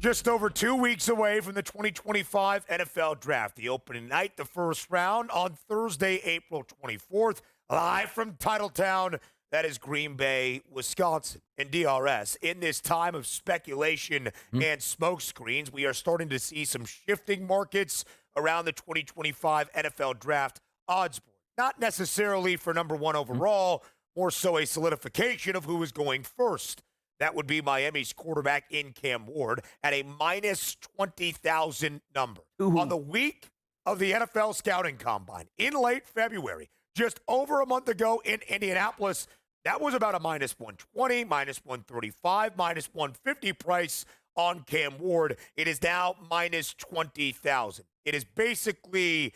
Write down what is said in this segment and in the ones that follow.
Just over 2 weeks away from the 2025 NFL Draft. The opening night, the first round, on Thursday, April 24th, live from Titletown. That is Green Bay, Wisconsin. And DRS, in this time of speculation and smoke screens, we are starting to see some shifting markets around the 2025 NFL Draft odds board. Not necessarily for number one overall, more so a solidification of who is going first. That would be Miami's quarterback in Cam Ward at a minus 20,000 number. Ooh. On the week of the NFL Scouting Combine in late February, just over a month ago in Indianapolis, that was about a minus 120, minus 135, minus 150 price on Cam Ward. It is now minus 20,000. It is basically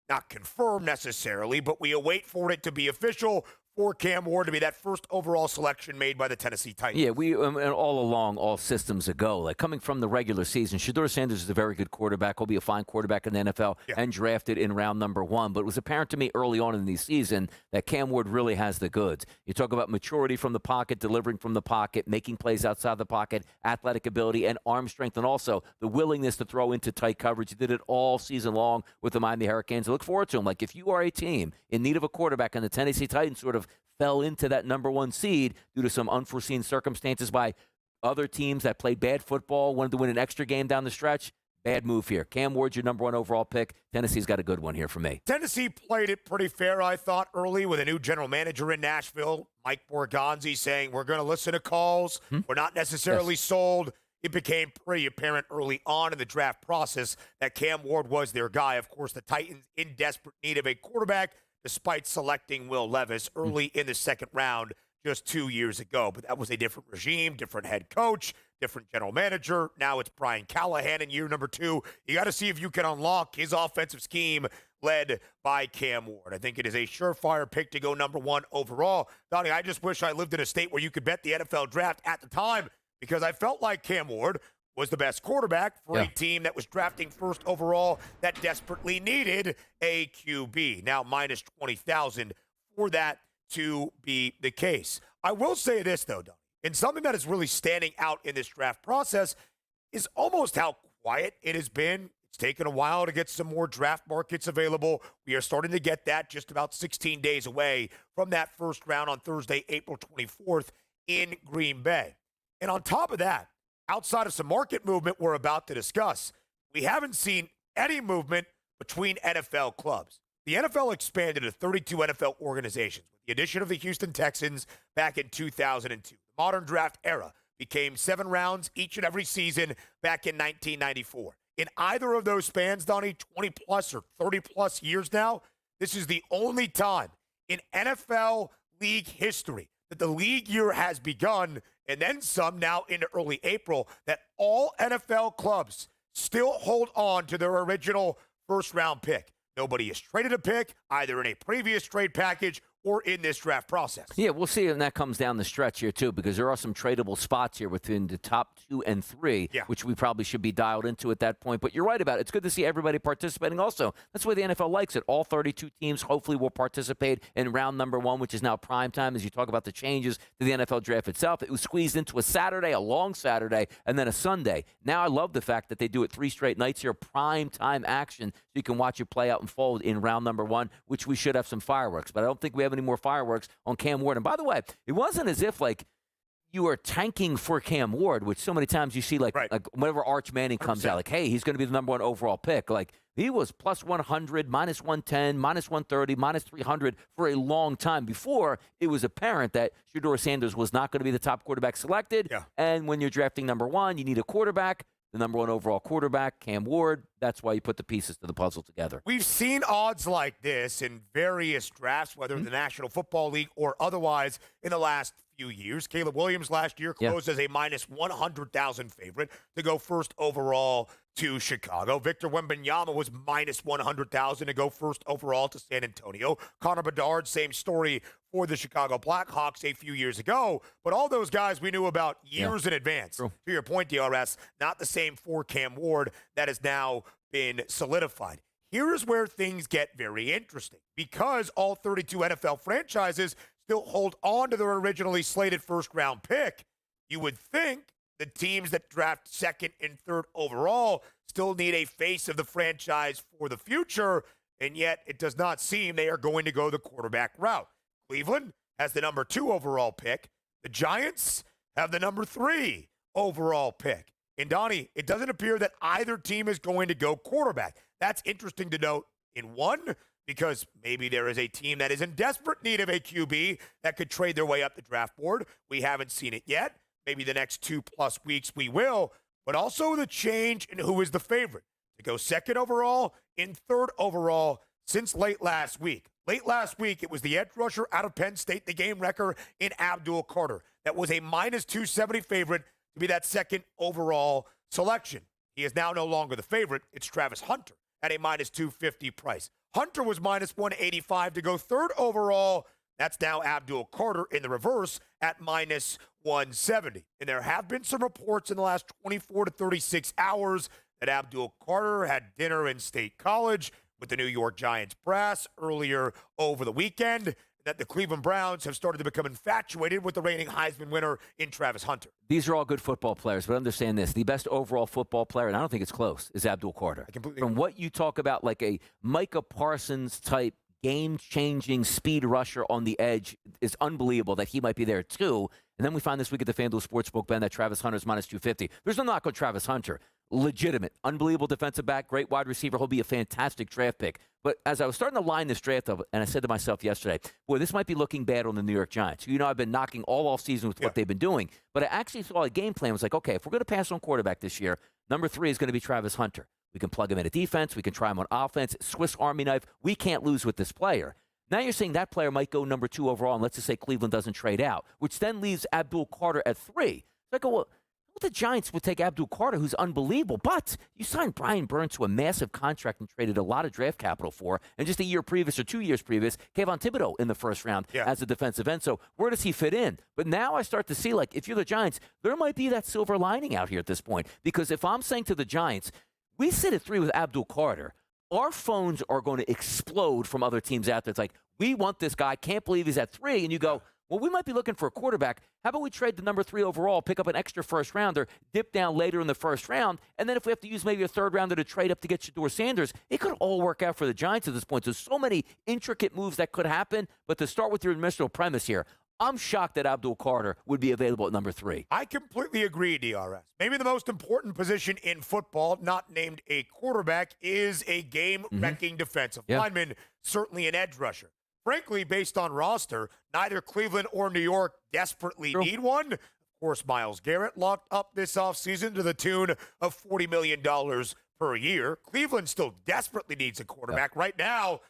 not confirmed necessarily, but we await for it to be official for Cam Ward to be that first overall selection made by the Tennessee Titans. Yeah, we and all along, all systems ago. Like coming from the regular season, Shedeur Sanders is a very good quarterback. He'll be a fine quarterback in the NFL and drafted in round number one. But it was apparent to me early on in the season that Cam Ward really has the goods. You talk about maturity from the pocket, delivering from the pocket, making plays outside the pocket, athletic ability, and arm strength, and also the willingness to throw into tight coverage. He did it all season long with the Miami Hurricanes. I look forward to him. Like if you are a team in need of a quarterback and the Tennessee Titans sort of fell into that number one seed due to some unforeseen circumstances by other teams that played bad football, wanted to win an extra game down the stretch. Bad move here. Cam Ward's your number one overall pick. Tennessee's got a good one here for me. Tennessee played it pretty fair, I thought, early with a new general manager in Nashville, Mike Borgonzi, saying we're going to listen to calls. We're not necessarily sold. It became pretty apparent early on in the draft process that Cam Ward was their guy. Of course, the Titans in desperate need of a quarterback, despite selecting Will Levis early in the second round just 2 years ago. But that was a different regime, different head coach, different general manager. Now it's Brian Callahan in year number two. You got to see if you can unlock his offensive scheme led by Cam Ward. I think it is a surefire pick to go number one overall. Donnie, I just wish I lived in a state where you could bet the NFL Draft at the time, because I felt like Cam Ward was the best quarterback for a team that was drafting first overall that desperately needed a QB. Now minus 20,000 for that to be the case. I will say this, though, Donnie, and something that is really standing out in this draft process is almost how quiet it has been. It's taken a while to get some more draft markets available. We are starting to get that just about 16 days away from that first round on Thursday, April 24th in Green Bay. And on top of that, outside of some market movement we're about to discuss, we haven't seen any movement between NFL clubs. The NFL expanded to 32 NFL organizations with the addition of the Houston Texans back in 2002. The modern draft era became 7 rounds each and every season back in 1994. In either of those spans, Donnie, 20-plus or 30-plus years now, this is the only time in NFL league history that the league year has begun, and then some now into early April, that all NFL clubs still hold on to their original first-round pick. Nobody has traded a pick, either in a previous trade package or in this draft process. Yeah, we'll see when that comes down the stretch here, too, because there are some tradable spots here within the top 2 and 3, which we probably should be dialed into at that point. But you're right about it. It's good to see everybody participating also. That's why the NFL likes it. All 32 teams hopefully will participate in round number one, which is now prime time as you talk about the changes to the NFL draft itself. It was squeezed into a Saturday, a long Saturday, and then a Sunday. Now I love the fact that they do it 3 straight nights here, prime time action, so you can watch it play out and fold in round number one, which we should have some fireworks. But I don't think we have any more fireworks on Cam Ward. And by the way, it wasn't as if like you were tanking for Cam Ward, which so many times you see like whenever Arch Manning comes 100%. out, like, hey, he's going to be the number one overall pick. Like he was plus 100, minus 110, minus 130, minus 300 for a long time before it was apparent that Shedeur Sanders was not going to be the top quarterback selected. And when you're drafting number one, you need a quarterback. The number one overall quarterback, Cam Ward. That's why you put the pieces to the puzzle together. We've seen odds like this in various drafts, whether in the National Football League or otherwise in the last few years. Caleb Williams last year closed as a minus 100,000 favorite to go first overall to Chicago. Victor Wembanyama was minus 100,000 to go first overall to San Antonio. Connor Bedard, same story for the Chicago Blackhawks a few years ago. But all those guys we knew about years in advance. True. To your point, DRS, not the same for Cam Ward that has now been solidified. Here is where things get very interesting, because all 32 NFL franchises still hold on to their originally slated first-round pick. You would think the teams that draft second and third overall still need a face of the franchise for the future, and yet it does not seem they are going to go the quarterback route. Cleveland has the number 2 overall pick. The Giants have the number 3 overall pick. And Donnie, it doesn't appear that either team is going to go quarterback. That's interesting to note in one, because maybe there is a team that is in desperate need of a QB that could trade their way up the draft board. We haven't seen it yet. Maybe the next 2+ weeks we will. But also the change in who is the favorite to go second overall and third overall since late last week. Late last week, it was the edge rusher out of Penn State, the game wrecker in Abdul Carter. That was a -270 favorite to be that second overall selection. He is now no longer the favorite. It's Travis Hunter at a -250 price. Hunter was -185 to go third overall. That's now Abdul Carter in the reverse at -170. And there have been some reports in the last 24 to 36 hours that Abdul Carter had dinner in State College with the New York Giants brass earlier over the weekend, that the Cleveland Browns have started to become infatuated with the reigning Heisman winner in Travis Hunter. These are all good football players, but understand this. The best overall football player, and I don't think it's close, is Abdul Carter. I completely From agree. what you talk about, like a Micah Parsons type game-changing speed rusher on the edge, is unbelievable that he might be there too. And then we find this week at the FanDuel Sportsbook, Ben, that Travis Hunter's -250. There's no knock on Travis Hunter. Legitimate, unbelievable defensive back, great wide receiver. He'll be a fantastic draft pick. But as I was starting to line this draft up, and I said to myself yesterday, boy, this might be looking bad on the New York Giants. You know, I've been knocking all offseason with what they've been doing. But I actually saw a game plan. I was like, okay, if we're going to pass on quarterback this year, number 3 is going to be Travis Hunter. We can plug him into defense. We can try him on offense. Swiss Army knife. We can't lose with this player. Now you're saying that player might go number 2 overall, and let's just say Cleveland doesn't trade out, which then leaves Abdul Carter at 3. So I go, well, the Giants would take Abdul Carter, who's unbelievable, but you signed Brian Burns to a massive contract and traded a lot of draft capital for, and just a year previous or 2 years previous, Kayvon Thibodeau in the first round as a defensive end. So where does he fit in? But now I start to see, like, if you're the Giants, there might be that silver lining out here at this point, because if I'm saying to the Giants, we sit at 3 with Abdul Carter, our phones are going to explode from other teams out there. It's like, we want this guy, can't believe he's at 3, and you go, well, we might be looking for a quarterback. How about we trade the number 3 overall, pick up an extra first rounder, dip down later in the first round, and then if we have to use maybe a third rounder to trade up to get Shedeur Sanders, it could all work out for the Giants at this point. There's so many intricate moves that could happen, but to start with your initial premise here, I'm shocked that Abdul Carter would be available at number 3. I completely agree, DRS. Maybe the most important position in football, not named a quarterback, is a game-wrecking defensive lineman, certainly an edge rusher. Frankly, based on roster, neither Cleveland or New York desperately need one. Of course, Myles Garrett locked up this offseason to the tune of $40 million per year. Cleveland still desperately needs a quarterback. Right now,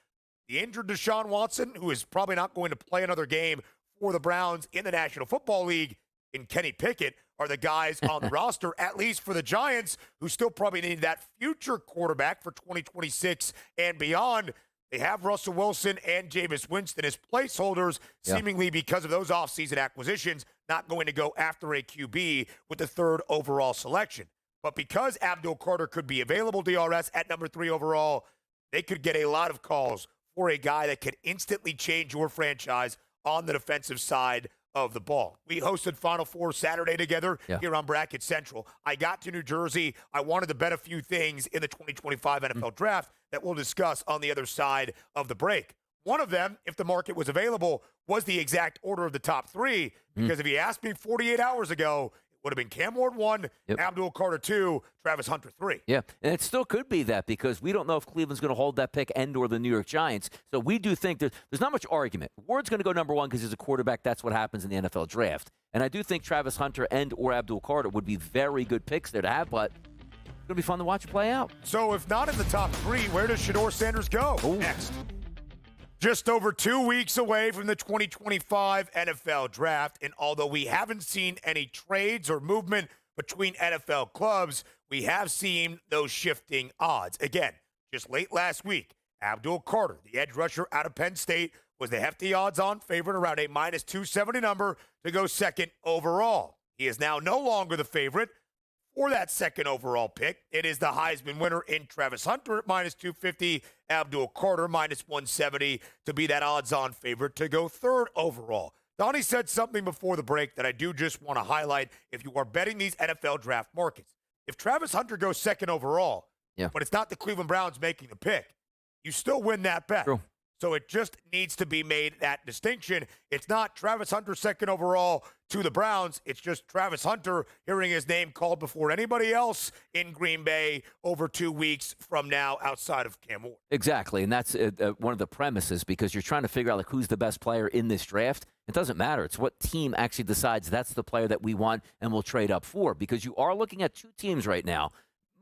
the injured Deshaun Watson, who is probably not going to play another game for the Browns in the National Football League, and Kenny Pickett are the guys on the roster, at least for the Giants, who still probably need that future quarterback for 2026 and beyond. They have Russell Wilson and Jameis Winston as placeholders, seemingly because of those offseason acquisitions, not going to go after a QB with the 3rd overall selection. But because Abdul Carter could be available, DRS, at number 3 overall, they could get a lot of calls for a guy that could instantly change your franchise on the defensive side of the ball. We hosted Final Four Saturday together here on Bracket Central. I got to New Jersey. I wanted to bet a few things in the 2025 NFL Draft that we'll discuss on the other side of the break. One of them, if the market was available, was the exact order of the top 3, because if you asked me 48 hours ago, it would have been Cam Ward 1, Abdul Carter 2, Travis Hunter 3. Yeah, and it still could be that, because we don't know if Cleveland's going to hold that pick and or the New York Giants. So we do think there's not much argument. Ward's going to go number 1 because he's a quarterback. That's what happens in the NFL Draft. And I do think Travis Hunter and or Abdul Carter would be very good picks there to have, but it's going to be fun to watch it play out. So if not in the top 3, where does Shedeur Sanders go next? Just over 2 weeks away from the 2025 NFL Draft, and although we haven't seen any trades or movement between NFL clubs, we have seen those shifting odds. Again, just late last week, Abdul Carter, the edge rusher out of Penn State, was the hefty odds-on favorite, around a -270 number to go 2nd overall. He is now no longer the favorite for that 2nd overall pick. It is the Heisman winner in Travis Hunter at -250, Abdul Carter -170 to be that odds-on favorite to go 3rd overall. Donnie said something before the break that I do just want to highlight if you are betting these NFL draft markets. If Travis Hunter goes second overall, but it's not the Cleveland Browns making the pick, you still win that bet. True. So it just needs to be made that distinction. It's not Travis Hunter second overall to the Browns. It's just Travis Hunter hearing his name called before anybody else in Green Bay over 2 weeks from now outside of Cam Ward. Exactly, and that's one of the premises because you're trying to figure out like who's the best player in this draft. It doesn't matter. It's what team actually decides that's the player that we want and we'll trade up for because you are looking at two teams right now.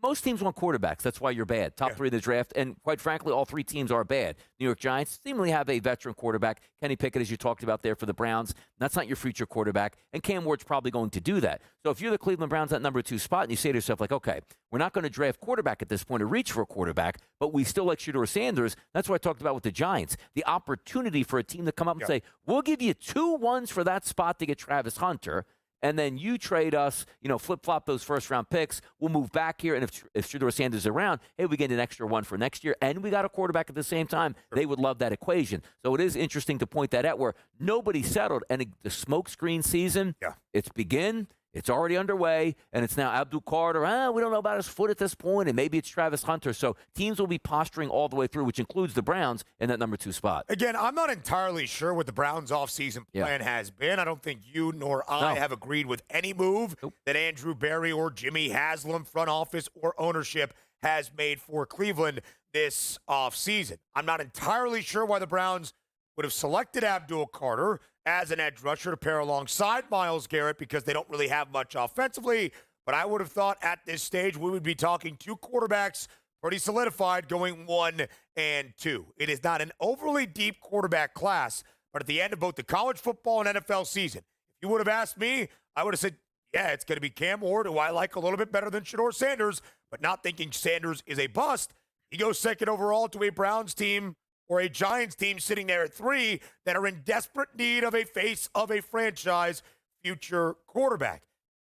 Most teams want quarterbacks. That's why you're bad. Top three of the draft, and quite frankly, all three teams are bad. New York Giants seemingly have a veteran quarterback. Kenny Pickett, as you talked about there for the Browns, that's not your future quarterback, and Cam Ward's probably going to do that. So if you're the Cleveland Browns at number 2 spot, and you say to yourself, like, okay, we're not going to draft quarterback at this point or reach for a quarterback, but we still like Shedeur Sanders, that's what I talked about with the Giants. The opportunity for a team to come up and say, we'll give you 2 ones for that spot to get Travis Hunter, and then you trade us, flip-flop those first-round picks. We'll move back here, and if Shedeur Sanders is around, hey, we get an extra 1 for next year, and we got a quarterback at the same time. They would love that equation. So it is interesting to point that out where nobody settled, and the smokescreen season, it's begin. It's already underway, and it's now Abdul Carter. We don't know about his foot at this point, and maybe it's Travis Hunter. So teams will be posturing all the way through, which includes the Browns in that number 2 spot. Again, I'm not entirely sure what the Browns' offseason plan has been. I don't think you nor I have agreed with any move that Andrew Berry or Jimmy Haslam, front office or ownership, has made for Cleveland this offseason. I'm not entirely sure why the Browns would have selected Abdul Carter as an edge rusher to pair alongside Myles Garrett because they don't really have much offensively. But I would have thought at this stage we would be talking 2 quarterbacks pretty solidified going 1 and 2. It is not an overly deep quarterback class, but at the end of both the college football and NFL season, if you would have asked me, I would have said, yeah, it's going to be Cam Ward, who I like a little bit better than Shedeur Sanders, but not thinking Sanders is a bust. He goes second overall to a Browns team or a Giants team sitting there at 3 that are in desperate need of a face of a franchise future quarterback.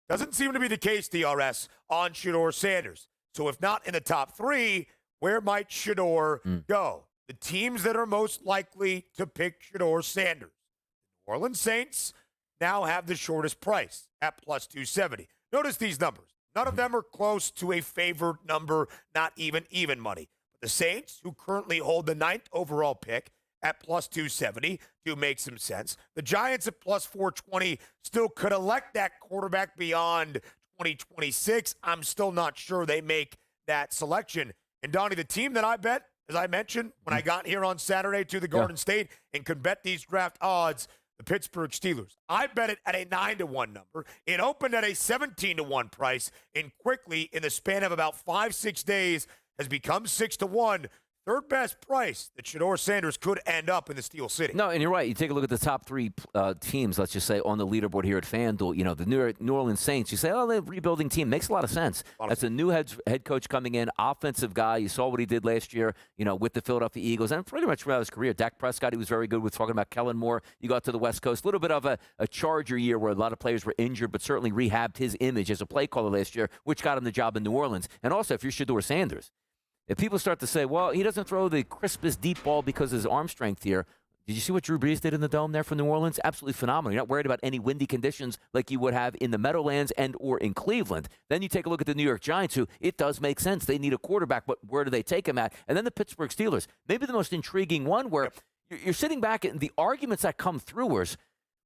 Doesn't seem to be the case, DRS, on Shedeur Sanders. So if not in the top 3, where might Shedeur go? The teams that are most likely to pick Shedeur Sanders. The New Orleans Saints now have the shortest price at plus 270. Notice these numbers. None of them are close to a favored number, not even money. The Saints, who currently hold the 9th overall pick at plus 270, do make some sense. The Giants at plus 420 still could elect that quarterback beyond 2026. I'm still not sure they make that selection. And, Donnie, the team that I bet, as I mentioned, when I got here on Saturday to the Garden State and could bet these draft odds, the Pittsburgh Steelers. I bet it at a 9-1 number. It opened at a 17-1 price, and quickly, in the span of about 5-6 days, has become 6-1, third best price that Shedeur Sanders could end up in the Steel City. No, and you're right. You take a look at the top 3 teams, let's just say, on the leaderboard here at FanDuel. The New Orleans Saints, you say, oh, they're a rebuilding team. Makes a lot of sense. That's a new head coach coming in, offensive guy. You saw what he did last year, with the Philadelphia Eagles, and pretty much throughout his career. Dak Prescott, he was very good with talking about Kellen Moore. You got to the West Coast, a little bit of a Charger year where a lot of players were injured, but certainly rehabbed his image as a play caller last year, which got him the job in New Orleans. And also, if you're Shedeur Sanders, if people start to say, well, he doesn't throw the crispest deep ball because of his arm strength here, did you see what Drew Brees did in the Dome there for New Orleans? Absolutely phenomenal. You're not worried about any windy conditions like you would have in the Meadowlands and or in Cleveland. Then you take a look at the New York Giants, who it does make sense. They need a quarterback, but where do they take him at? And then the Pittsburgh Steelers, maybe the most intriguing one where you're sitting back and the arguments that come through is,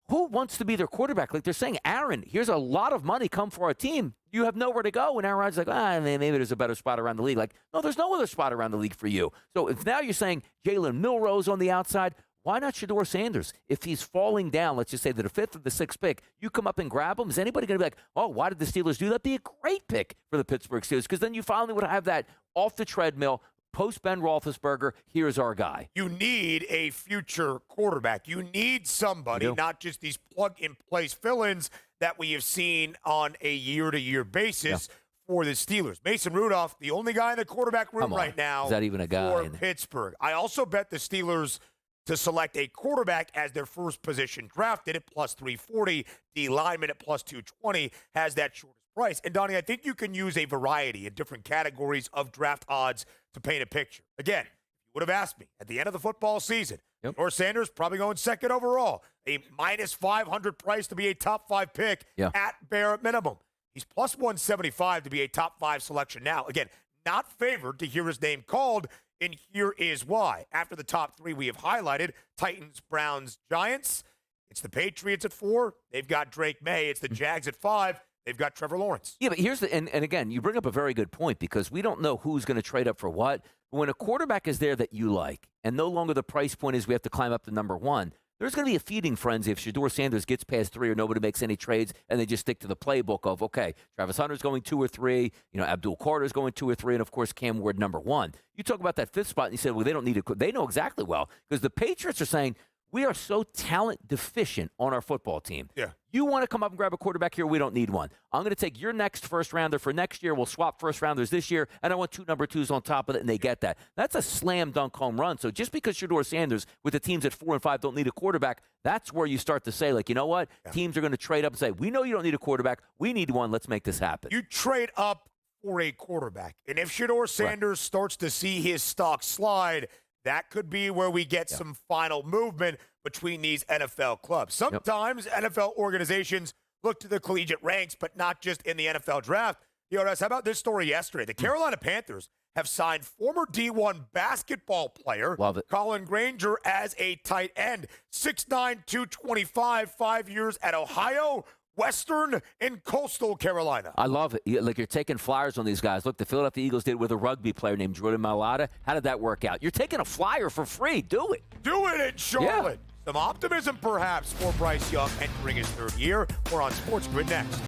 who wants to be their quarterback? Like they're saying, Aaron, here's a lot of money come for our team. You have nowhere to go. And Aaron Rodgers is like, maybe there's a better spot around the league. Like, no, there's no other spot around the league for you. So if now you're saying Jalen Milroe's on the outside, why not Shedeur Sanders? If he's falling down, let's just say to the 5th or the 6th pick, you come up and grab him. Is anybody going to be like, oh, why did the Steelers do that? Be a great pick for the Pittsburgh Steelers because then you finally would have that off the treadmill, post-Ben Roethlisberger, here's our guy. You need a future quarterback. You need somebody, not just these plug-and-place fill-ins that we have seen on a year-to-year basis for the Steelers. Mason Rudolph, the only guy in the quarterback room right now. Is that even a guy? For Pittsburgh. I also bet the Steelers to select a quarterback as their first position drafted at plus 340. The lineman at plus 220 has that shortest price. And, Donnie, I think you can use a variety of different categories of draft odds to paint a picture. Again, if you would have asked me at the end of the football season, Yep. Or Sanders probably going second overall. A minus 500 price to be a top 5 pick at bare minimum. He's plus 175 to be a top 5 selection now. Again, not favored to hear his name called, and here is why. After the top 3 we have highlighted, Titans, Browns, Giants, it's the Patriots at 4. They've got Drake May. It's the Jags at 5. They've got Trevor Lawrence. Yeah, but here's and again, you bring up a very good point because we don't know who's going to trade up for what. But when a quarterback is there that you like, and no longer the price point is we have to climb up to number 1, there's going to be a feeding frenzy if Shedeur Sanders gets past 3 or nobody makes any trades and they just stick to the playbook of, okay, Travis Hunter's going 2 or 3, Abdul Carter's going 2 or 3, and of course Cam Ward number 1. You talk about that 5th spot and you said, well, they don't need to. They know exactly well because the Patriots are saying, we are so talent deficient on our football team. Yeah. You want to come up and grab a quarterback here? We don't need one. I'm going to take your next first rounder for next year. We'll swap first rounders this year, and I want 2 number 2s on top of it, and they get that. That's a slam dunk home run. So just because Shedeur Sanders with the teams at 4 and 5 don't need a quarterback, that's where you start to say, like, you know what? Yeah. Teams are going to trade up and say, we know you don't need a quarterback. We need one. Let's make this happen. You trade up for a quarterback, and if Shedeur Sanders starts to see his stock slide, that could be where we get some final movement between these NFL clubs. Sometimes NFL organizations look to the collegiate ranks, but not just in the NFL draft. DRS, how about this story yesterday? The Carolina Panthers have signed former D1 basketball player Colin Granger as a tight end. 6'9", 225, 5 years at Ohio, Western, and Coastal Carolina. I love it. Like, you're taking flyers on these guys. Look, the Philadelphia Eagles did with a rugby player named Jordan Mailata. How did that work out? You're taking a flyer for free. Do it. Do it in Charlotte. Some optimism, perhaps, for Bryce Young entering his 3rd year. We're on SportsGrid next.